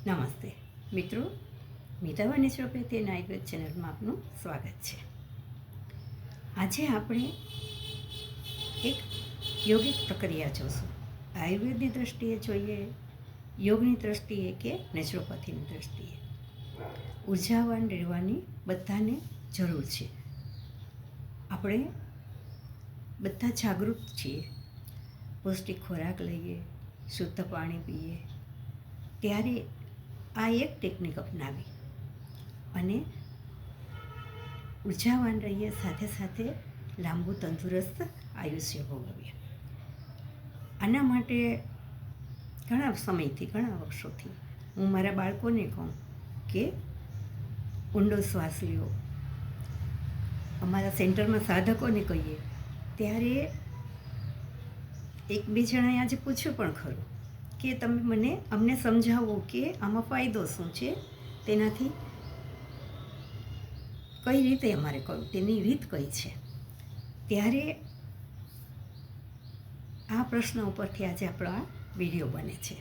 નમસ્તે મિત્રો, મીઠાવા નેચરોપેથી અને આયુર્વેદ ચેનલમાં આપનું સ્વાગત છે. આજે આપણે એક યોગિક પ્રક્રિયા જોશું. આયુર્વેદની દૃષ્ટિએ જોઈએ, યોગની દૃષ્ટિએ કે નેચરોપેથીની દૃષ્ટિએ. ઉર્જાવાન રહેવાની બધાને જરૂર છે. આપણે બધા જાગૃત છીએ. પૌષ્ટિક ખોરાક લઈએ, શુદ્ધ પાણી પીએ, ત્યારે આ એક ટેકનિક અપનાવી અને ઉર્જાવાન રહીએ, સાથે સાથે લાંબુ તંદુરસ્ત આયુષ્ય ભોગવીએ. આના માટે ઘણા સમયથી, ઘણા વર્ષોથી હું મારા બાળકોને કહું કે ઊંડો શ્વાસ લ્યો. અમારા સેન્ટરમાં સાધકોને કહીએ ત્યારે એક બે જણાએ આજે પૂછ્યું પણ ખરું કે તમે અમને સમજાવો કે આમાં ફાયદો શું છે, તેનાથી કઈ રીતે અમારે કરવું, તેની રીત કઈ છે. ત્યારે આ પ્રશ્ન ઉપરથી આજે આપણો આ વિડીયો બને છે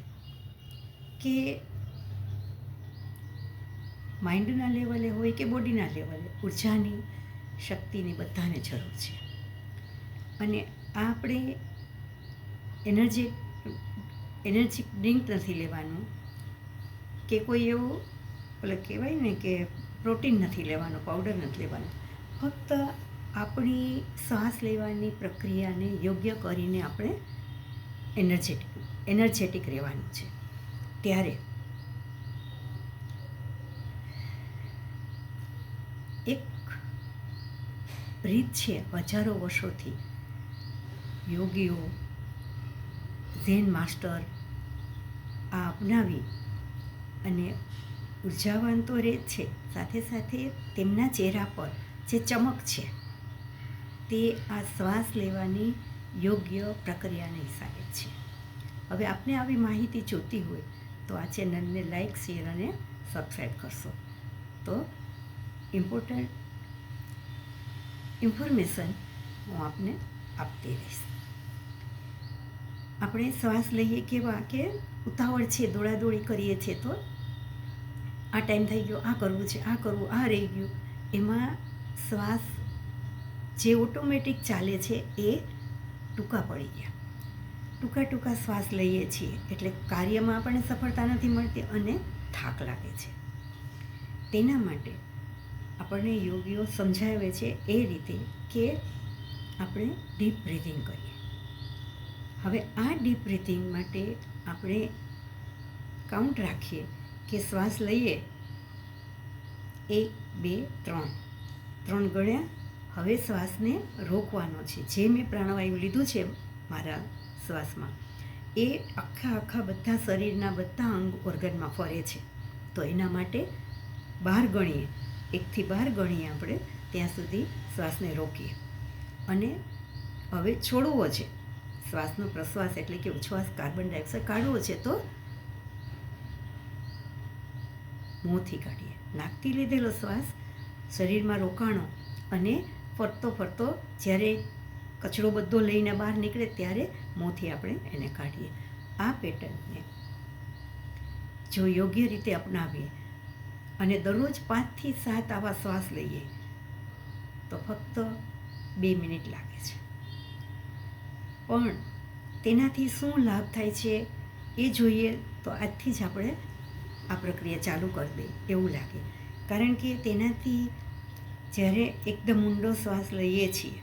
કે માઇન્ડના લેવલે હોય કે બોડીના લેવલે ઉર્જાની, શક્તિની બધાને જરૂર છે. અને આ આપણે એનર્જી ડ્રિંક નથી લેવાનું કે કોઈ એવું કહેવાય ને કે પ્રોટીન નથી લેવાનું, પાવડર નથી લેવાનું. ફક્ત આપણી શ્વાસ લેવાની પ્રક્રિયાને યોગ્ય કરીને આપણે એનર્જેટિક રહેવાનું છે. ત્યારે એક રીત છે, હજારો વર્ષોથી યોગીઓ, ઝેન માસ્ટર આ અપનાવી અને ઉર્જાવાન તો રહે છે, સાથે સાથે તેમના ચહેરા પર જે ચમક છે તે આ શ્વાસ લેવાની યોગ્ય પ્રક્રિયાને હિસાબે છે. હવે આપને આવી માહિતી જોતી હોય તો આ ચેનલને લાઈક, શેર અને સબસ્ક્રાઈબ કરશો તો ઇમ્પોર્ટન્ટ ઇન્ફોર્મેશન હું આપને આપતી રહીશ. આપણે શ્વાસ લઈએ કેવા કે ઉતાવળ છે, દોડાદોડી કરીએ છીએ, તો આ ટાઈમ થઈ ગયો, આ કરવું છે, આ કરવું, આ રહી ગયું. એમાં શ્વાસ જે ઓટોમેટિક ચાલે છે એ ટૂંકા પડી ગયા. ટૂંકા શ્વાસ લઈએ છીએ એટલે કાર્યમાં આપણને સફળતા નથી મળતી અને થાક લાગે છે. તેના માટે આપણને યોગીઓ સમજાવે છે એ રીતે કે આપણે ડીપ બ્રીથિંગ કરીએ. હવે આ ડીપ બ્રીથિંગ માટે આપણે કાઉન્ટ રાખીએ કે શ્વાસ લઈએ 1, 2, 3 ગણ્યા. હવે શ્વાસને રોકવાનો છે. જે મેં પ્રાણવાયુ લીધું છે મારા શ્વાસમાં, એ આખા બધા શરીરના બધા અંગ ઓર્ગનમાં ફરે છે. તો એના માટે 12 ગણીએ, 1 થી 12 ગણીએ આપણે, ત્યાં સુધી શ્વાસને રોકીએ અને હવે છોડવો છે. શ્વાસનો પ્રશ્વાસ એટલે કે ઉચ્છ્વાસ, કાર્બન ડાયોક્સાઇડ કાઢવો છે તો મોંથી કાઢીએ. નાકથી લીધેલો શ્વાસ શરીરમાં રોકાણો અને ફરતો જ્યારે કચરો બધો લઈને બહાર નીકળે ત્યારે મોંથી આપણે એને કાઢીએ. આ પેટર્નને જો યોગ્ય રીતે અપનાવીએ અને દરરોજ 5 થી 7 આવા શ્વાસ લઈએ તો ફક્ત 2 મિનિટ લાગે છે. પણ તેનાથી શું લાભ થાય છે એ જોઈએ તો આજથી જ આપણે આ પ્રક્રિયા ચાલુ કરી દઈએ એવું લાગે. કારણ કે તેનાથી જ્યારે એકદમ ઊંડો શ્વાસ લઈએ છીએ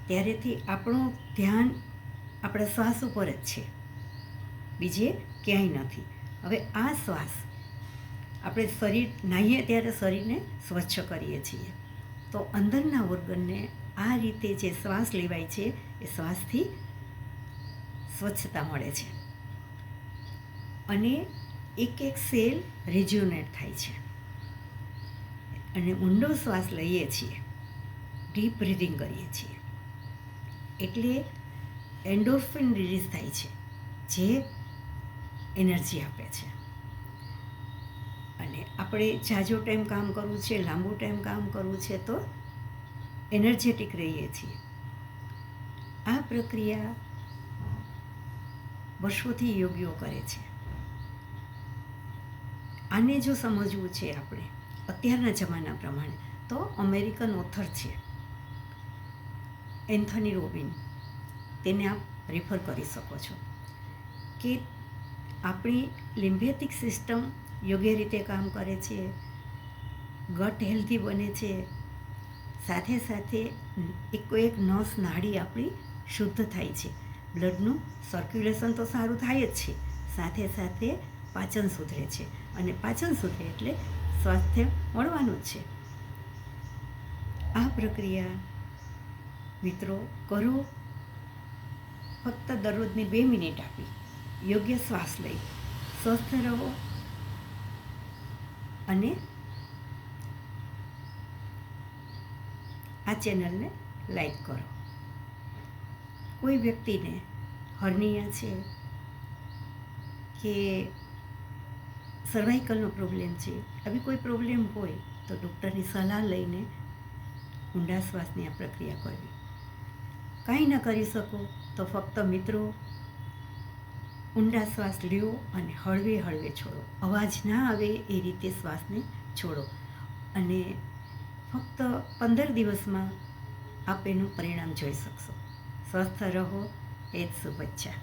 ત્યારેથી આપણું ધ્યાન આપણા શ્વાસ ઉપર જ છે, બીજે ક્યાંય નથી. હવે આ શ્વાસ આપણે શરીર નાહીએ ત્યારે શરીરને સ્વચ્છ કરીએ છીએ, તો અંદરના ઓર્ગનને આ રીતે જે શ્વાસ લેવાય છે એ શ્વાસથી સ્વચ્છતા મળે છે અને એક સેલ રિજ્યુનેટ થાય છે. અને ઊંડો શ્વાસ લઈએ છીએ, ડીપ બ્રીથિંગ કરીએ છીએ એટલે એન્ડોર્ફિન રિલીઝ થાય છે, જે એનર્જી આપે છે. અને આપણે ઝાઝો ટાઈમ કામ કરવું છે, લાંબુ ટાઈમ કામ કરવું છે તો એનર્જેટિક રહીએ છીએ. આ પ્રક્રિયા વર્ષોથી યોગીઓ કરે છે આને જો સમજવું છે આપણે અત્યારના જમાના પ્રમાણે તો અમેરિકન ઓથર છે એન્થની રોબિન, તેને આપ રેફર કરી શકો છો કે આપણી લિમ્ફેટિક સિસ્ટમ યોગ્ય રીતે કામ કરે છે, ગટ હેલ્ધી બને છે, સાથે સાથે એક નસ નાડી આપણી શુદ્ધ થાય છે, બ્લડનું સર્ક્યુલેશન તો સારું થાય જ છે, સાથે સાથે પાચન સુધરે છે, અને પાચન સુધરે એટલે સ્વાસ્થ્ય મળવાનું જ છે. આ પ્રક્રિયા મિત્રો કરો, ફક્ત દરરોજની 2 મિનિટ આપી યોગ્ય શ્વાસ લઈ સ્વસ્થ રહો અને આ ચેનલને લાઈક કરો. કોઈ વ્યક્તિને હર્નિયા છે કે સર્વાઇકલનો પ્રોબ્લેમ છે, આવી કોઈ પ્રોબ્લેમ હોય તો ડૉક્ટરની સલાહ લઈને ઊંડા શ્વાસની આ પ્રક્રિયા કરવી. કાંઈ ન કરી શકો તો ફક્ત મિત્રો ઊંડા શ્વાસ લ્યો અને હળવે હળવે છોડો, અવાજ ના આવે એ રીતે શ્વાસને છોડો, અને ફક્ત 15 દિવસમાં આપ એનું પરિણામ જોઈ શકશો. સ્વસ્થ રહો એ જ શુભેચ્છા.